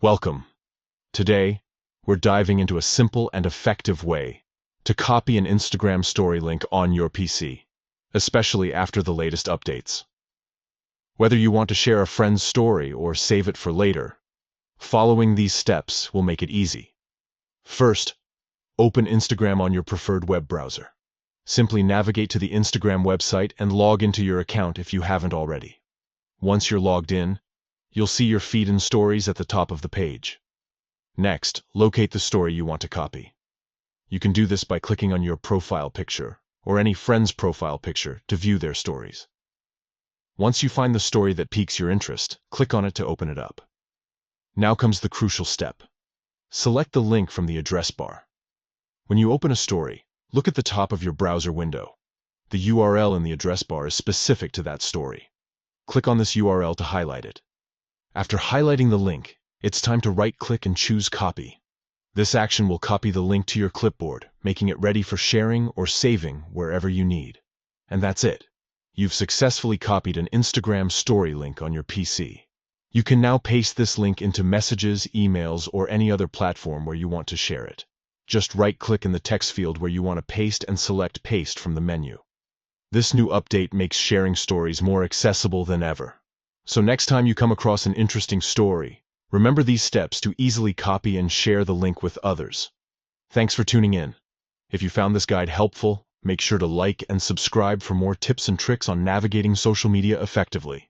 Welcome. Today, we're diving into a simple and effective way to copy an Instagram story link on your PC, especially after the latest updates. Whether you want to share a friend's story or save it for later, following these steps will make it easy. First, open Instagram on your preferred web browser. Simply navigate to the Instagram website and log into your account if you haven't already. Once you're logged in, you'll see your feed and stories at the top of the page. Next, locate the story you want to copy. You can do this by clicking on your profile picture or any friend's profile picture to view their stories. Once you find the story that piques your interest, click on it to open it up. Now comes the crucial step. Select the link from the address bar. When you open a story, look at the top of your browser window. The URL in the address bar is specific to that story. Click on this URL to highlight it. After highlighting the link, it's time to right-click and choose Copy. This action will copy the link to your clipboard, making it ready for sharing or saving wherever you need. And that's it. You've successfully copied an Instagram story link on your PC. You can now paste this link into messages, emails, or any other platform where you want to share it. Just right-click in the text field where you want to paste and select Paste from the menu. This new update makes sharing stories more accessible than ever. So next time you come across an interesting story, remember these steps to easily copy and share the link with others. Thanks for tuning in. If you found this guide helpful, make sure to like and subscribe for more tips and tricks on navigating social media effectively.